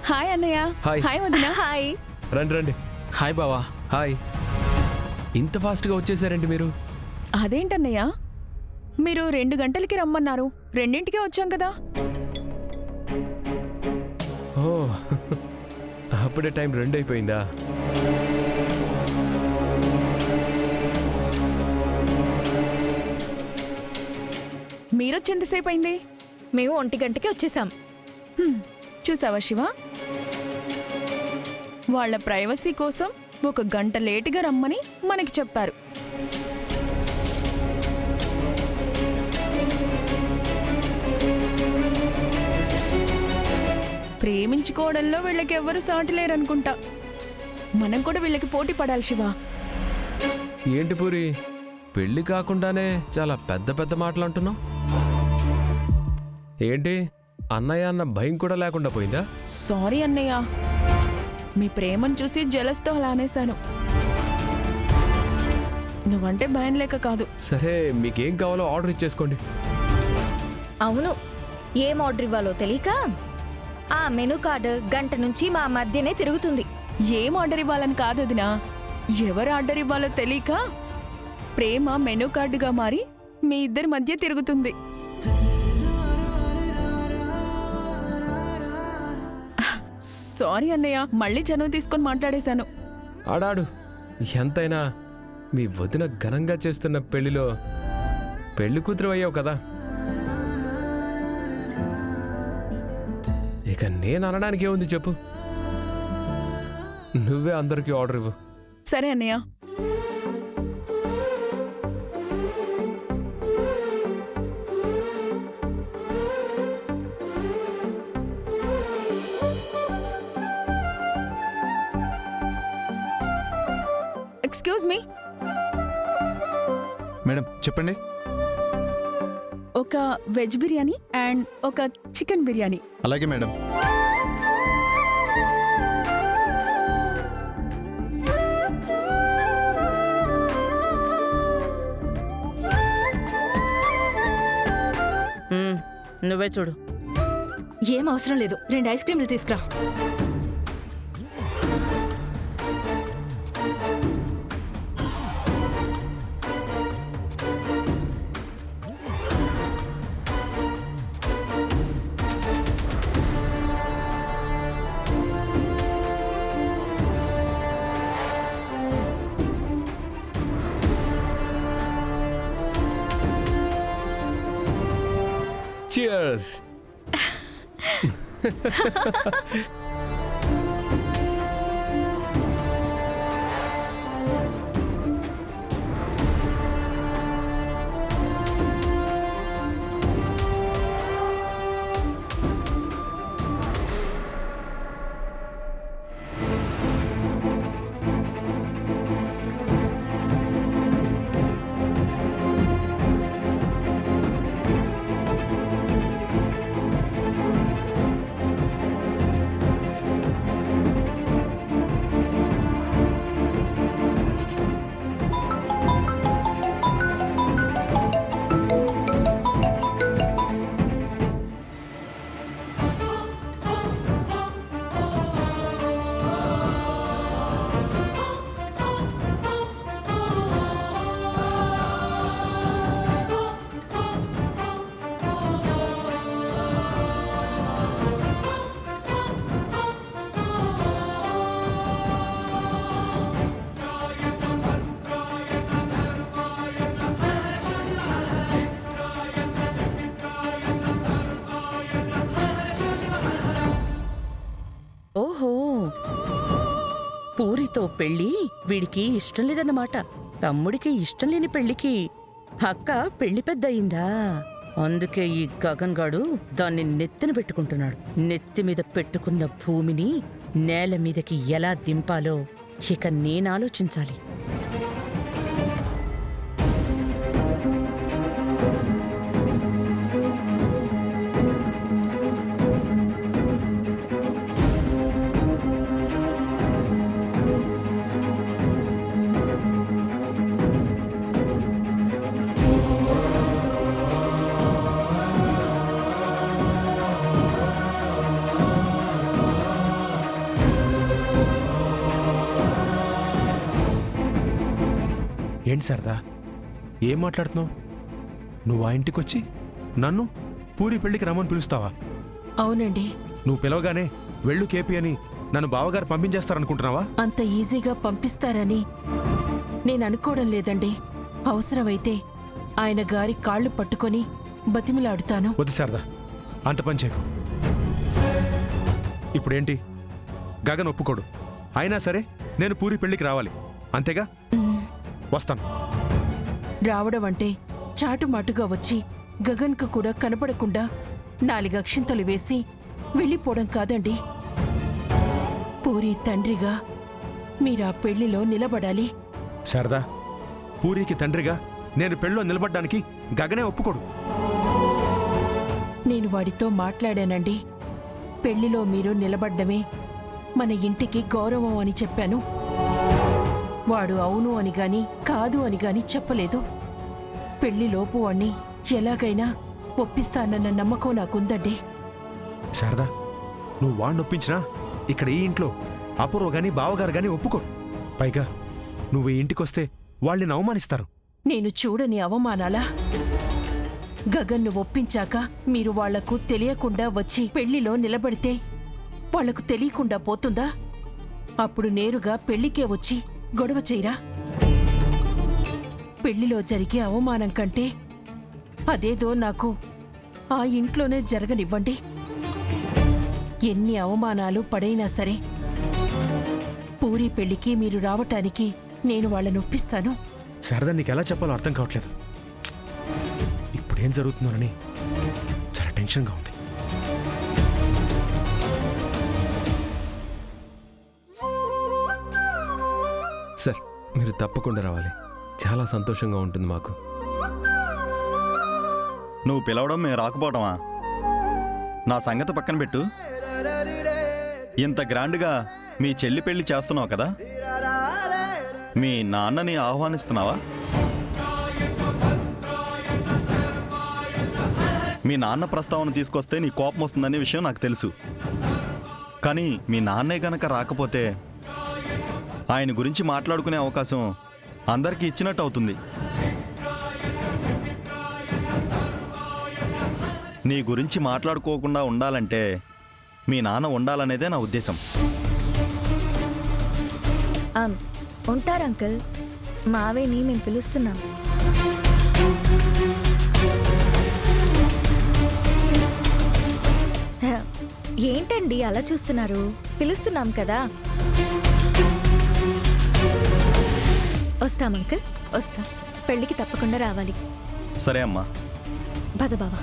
Hi అన్నయ్య. Hi. Hi వదినా. Hi. రండి రండి. హాయ్ బావా. హాయ్. ఇంత ఫాస్ట్గా వచ్చేసారండి మీరు? అదేంటన్నయ్య, మీరు 2 గంటలకి రమ్మన్నారు, 2ంటికే వచ్చాం కదా. ఓ అప్పుడే టైం 2 అయిపోయిందా? మీరొచ్చేంతసేపు అయింది? మేము 1 గంటకి వచ్చేసాం. చూసావా శివ, వాళ్ళ ప్రైవసీ కోసం 1 గంట లేటుగా రమ్మని మనకి చెప్పారు. ప్రేమించుకోవడంలో వీళ్ళకి ఎవ్వరూ సాటి లేరనుకుంటా. మనం కూడా వీళ్ళకి పోటీ పడాలి శివ. ఏంటి పూరి, పెళ్లి కాకుండానే చాలా పెద్ద పెద్ద మాటలు అంటున్నావు? ఏంటి, అన్నయ్య అన్న భయం కూడా లేకుండా పోయిందా? సారీ అన్నయ్య, మీ ప్రేమను చూసి జలస్తో అలా అనేశాను. నువ్వంటే భయం లేక కాదు. సరే, మీకేం కావాలో ఆర్డర్ ఇచ్చేసుకోండి. అవును, ఏం ఆర్డర్ ఇవ్వాలో తెలియక ఆ మెనూ కార్డు గంట నుంచి మా మధ్యనే తిరుగుతుంది. ఏం ఆర్డర్ ఇవ్వాలని కాదు వదినా, ఎవరు ఆర్డర్ ఇవ్వాలో తెలియక ప్రేమ మెనూ కార్డుగా మారి మీ ఇద్దరి మధ్య తిరుగుతుంది. సారీ అన్నయ్య, మళ్ళీ చనువు తీసుకొని మాట్లాడేశాను. ఆడాడు. ఎంతైనా మీ వదిన ఘనంగా చేస్తున్న పెళ్లిలో పెళ్లి కూతురు అయ్యావు కదా. ఇక నేను అనడానికి ఏముంది చెప్పు. నువ్వే అందరికీ ఆర్డర్ ఇవ్వు. సరే అన్నయ్య. Excuse me. మేడం చెప్పండి. ఒక వెజ్ బిర్యానీ అండ్ ఒక చికెన్ బిర్యానీ. అలాగే మేడం. నువ్వే చూడు. ఏం అవసరం లేదు, 2 ఐస్ క్రీంలు తీసుకురా. Cheers! ఓహో, పూరితో పెళ్ళి వీడికి ఇష్టం లేదన్నమాట. తమ్ముడికి ఇష్టం లేని పెళ్లికి అక్క పెళ్లి పెద్ద అయిందా? అందుకే ఈ గగన్ గాడు దాన్ని నెత్తిన పెట్టుకుంటున్నాడు. నెత్తి మీద పెట్టుకున్న భూమిని నేల మీదకి ఎలా దింపాలో ఇక నేను ఆలోచించాలి. ఏంటి శారదా ఏం మాట్లాడుతున్నావు? నువ్వు ఆ ఇంటికొచ్చి నన్ను పూరి పెళ్లికి రమ్మని పిలుస్తావా? అవునండి. నువ్వు పిలవగానే వెళ్ళు కేపీ అని నన్ను బావగారు పంపించేస్తారనుకుంటున్నావా? అంత ఈజీగా పంపిస్తారని నేను అనుకోవడం లేదండి. అవసరమైతే ఆయన గారి కాళ్ళు పట్టుకొని బతిమిలాడుతాను. వద్దు శారదా, అంత పని చేయకు. ఇప్పుడేంటి? గగన్ ఒప్పుకోడు. అయినా సరే నేను పూరి పెళ్లికి రావాలి, అంతేగా? వస్తాను. రావడం అంటే చాటుమాటుగా వచ్చి గగన్కు కూడా కనపడకుండా 4 అక్షింతలు వేసి వెళ్ళిపోవడం కాదండి. పూరి తండ్రిగా మీరా పెళ్లిలో నిలబడాలి. శారదా, పూరికి తండ్రిగా నేను పెళ్ళిలో నిలబడ్డానికి గగనే ఒప్పుకోడు. నేను వాడితో మాట్లాడానండి. పెళ్లిలో మీరు నిలబడ్డమే మన ఇంటికి గౌరవం అని చెప్పాను. వాడు అవును అని గాని కాదు అని గాని చెప్పలేదు. పెళ్లిలోపు వాణ్ణి ఎలాగైనా ఒప్పిస్తానన్న నమ్మకం నాకుందండి. శారదా, నువ్వు వాణ్ణి ఒప్పించినా ఇక్కడ ఈ ఇంట్లో అపూర్వ గాని బావగారు గాని ఒప్పుకోరు. పైగా నువ్వు ఈ ఇంటికొస్తే వాళ్ళని అవమానిస్తారు. నేను చూడని అవమానాలా? గగన్ను ఒప్పించాక మీరు వాళ్లకు తెలియకుండా వచ్చి పెళ్లిలో నిలబడితే వాళ్లకు తెలియకుండా పోతుందా? అప్పుడు నేరుగా పెళ్లికే వచ్చి గొడవ చేయరా? పెళ్లిలో జరిగే అవమానం కంటే అదేదో నాకు ఆ ఇంట్లోనే జరగనివ్వండి. ఎన్ని అవమానాలు పడైనా సరే పూరి పెళ్లికి మీరు రావటానికి నేను వాళ్ళని ఒప్పిస్తాను. శారదా, నీకెలా చెప్పాలో అర్థం కావట్లేదు. ఇప్పుడేం జరుగుతుందోనని చాలా టెన్షన్గా ఉంది. సార్, మీరు తప్పకుండా రావాలి. చాలా సంతోషంగా ఉంటుంది మాకు. నువ్వు పిలవడం మేము రాకపోవడమా? నా సంగతి పక్కన పెట్టు. ఇంత గ్రాండ్గా మీ చెల్లి పెళ్లి చేస్తున్నావు కదా, మీ నాన్నని ఆహ్వానిస్తున్నావా? మీ నాన్న ప్రస్తావన తీసుకొస్తే నీ కోపం వస్తుందనే విషయం నాకు తెలుసు. కానీ మీ నాన్నే గనక రాకపోతే ఆయన గురించి మాట్లాడుకునే అవకాశం అందరికీ ఇచ్చినట్టు అవుతుంది. నీ గురించి మాట్లాడుకోకుండా ఉండాలంటే మీ నాన్న ఉండాలనేదే నా ఉద్దేశం. ఉంటారు అంకుల్, మావేని మేము పిలుస్తున్నాం. ఏంటండి అలా చూస్తున్నారు? పిలుస్తున్నాం కదా. వస్తాం అంకుల్, వస్తాం. పెళ్ళికి తప్పకుండా రావాలి. సరే అమ్మా. పద బావా.